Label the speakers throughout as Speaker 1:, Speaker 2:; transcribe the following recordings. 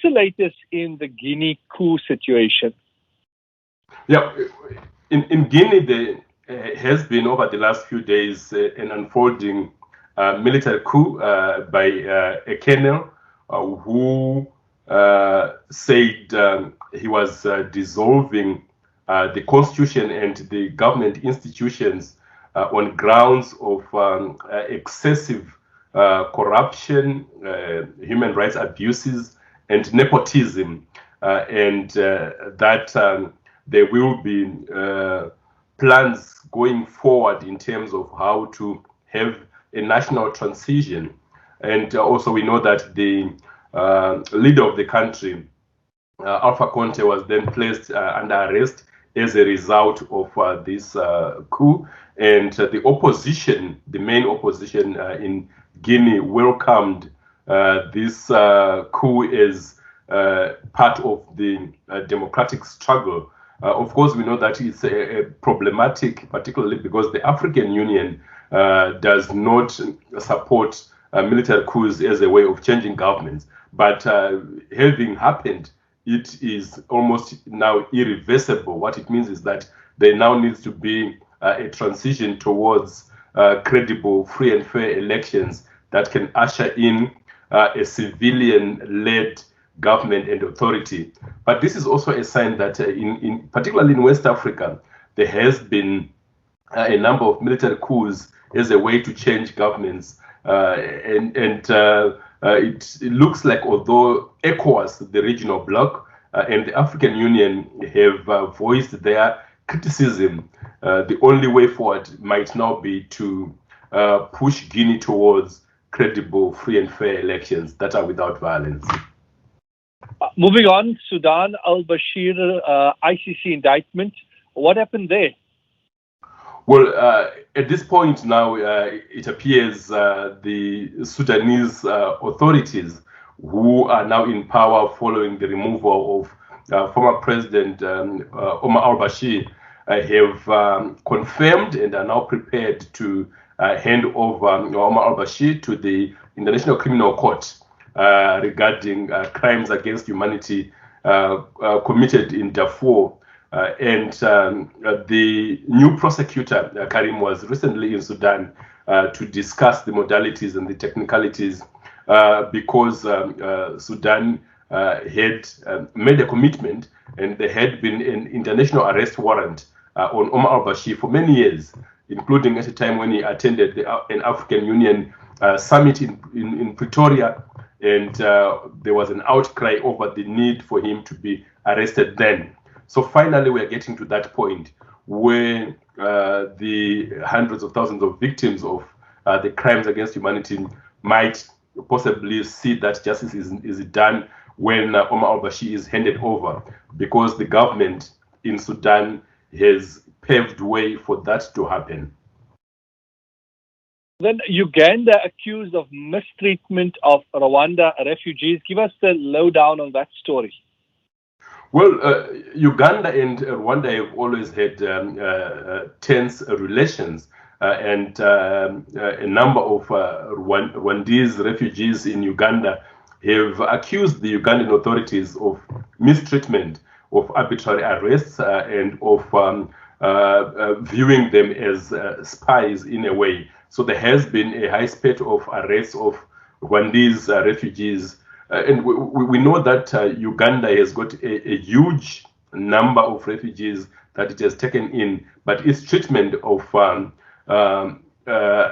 Speaker 1: the latest in the Guinea Coup situation?
Speaker 2: Yeah, in Guinea, there has been over the last few days an unfolding military coup by a colonel who said he was dissolving the constitution and the government institutions on grounds of excessive corruption, human rights abuses, and nepotism, and that there will be plans going forward in terms of how to have a national transition. And also we know that the leader of the country, Alpha Conte, was then placed under arrest as a result of this coup. And the opposition, the main opposition in Guinea, welcomed this coup as part of the democratic struggle. Of course, we know that it's problematic, particularly because the African Union does not support military coups as a way of changing governments. But having happened, it is almost now irreversible. What it means is that there now needs to be a transition towards credible, free and fair elections that can usher in a civilian-led government and authority. But this is also a sign that particularly in West Africa, there has been a number of military coups as a way to change governments. It looks like although ECOWAS, the regional bloc, and the African Union have voiced their criticism, the only way forward might now be to push Guinea towards credible, free and fair elections that are without violence.
Speaker 1: Moving on, Sudan, al-Bashir ICC indictment. What happened there?
Speaker 2: Well, at this point now, it appears the Sudanese authorities, who are now in power following the removal of former President Omar al-Bashir, have confirmed and are now prepared to hand over Omar al-Bashir to the International Criminal Court regarding crimes against humanity committed in Darfur. And the new prosecutor, Karim, was recently in Sudan to discuss the modalities and the technicalities because Sudan had made a commitment, and there had been an international arrest warrant on Omar al-Bashir for many years, including at a time when he attended an African Union summit in Pretoria, and there was an outcry over the need for him to be arrested then. So finally, we are getting to that point where the hundreds of thousands of victims of the crimes against humanity might possibly see that justice is done when Omar al-Bashir is handed over, because the government in Sudan has paved way for that to happen.
Speaker 1: Then Uganda accused of mistreatment of Rwanda refugees. Give us the lowdown on that story.
Speaker 2: Well, Uganda and Rwanda have always had tense relations, and a number of Rwandese refugees in Uganda have accused the Ugandan authorities of mistreatment, of arbitrary arrests, and of viewing them as spies in a way. So there has been a high spate of arrests of Rwandese refugees. And we know that Uganda has got a huge number of refugees that it has taken in, but its treatment of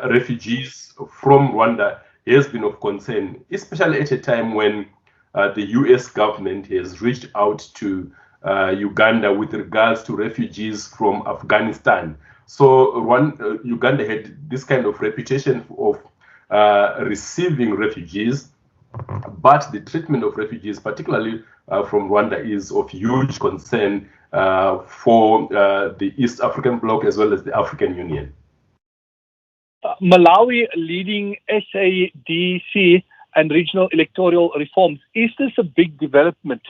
Speaker 2: refugees from Rwanda has been of concern, especially at a time when the US government has reached out to Uganda with regards to refugees from Afghanistan. So Uganda had this kind of reputation of receiving refugees, but the treatment of refugees, particularly from Rwanda, is of huge concern for the East African bloc as well as the African Union.
Speaker 1: Malawi leading SADC and regional electoral reforms. Is this a big development?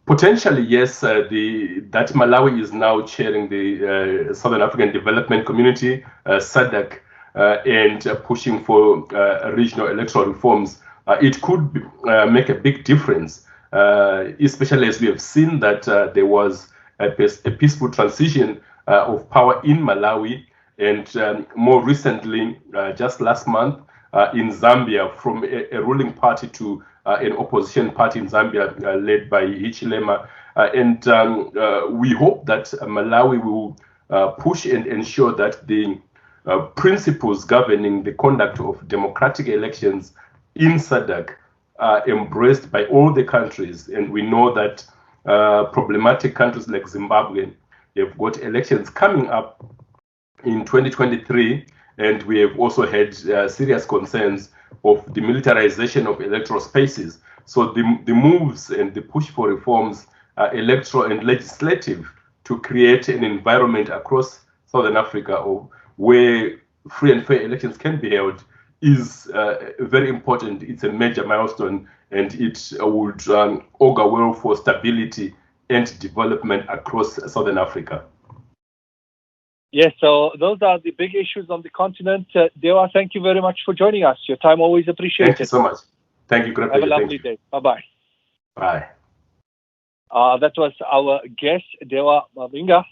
Speaker 2: Potentially, yes. That Malawi is now chairing the Southern African Development Community, SADC, and pushing for regional electoral reforms. it could make a big difference, especially as we have seen that there was a peaceful transition of power in Malawi, and more recently, just last month, in Zambia, from a ruling party to an opposition party in Zambia led by Hichilema. And we hope that Malawi will push and ensure that the principles governing the conduct of democratic elections in SADC are embraced by all the countries. And we know that problematic countries like Zimbabwe have got elections coming up in 2023, and we have also had serious concerns of the militarization of electoral spaces. So the moves and the push for reforms, electoral and legislative, to create an environment across Southern Africa where free and fair elections can be held is very important. It's a major milestone, and it would augur well for stability and development across Southern Africa.
Speaker 1: Yes, so those are the big issues on the continent. Dewa, thank you very much for joining us. Your time always appreciated.
Speaker 2: Thank you so much. Thank you. Great
Speaker 1: Have a lovely day. Bye-bye.
Speaker 2: Bye.
Speaker 1: That was our guest, Dewa Mavhinga.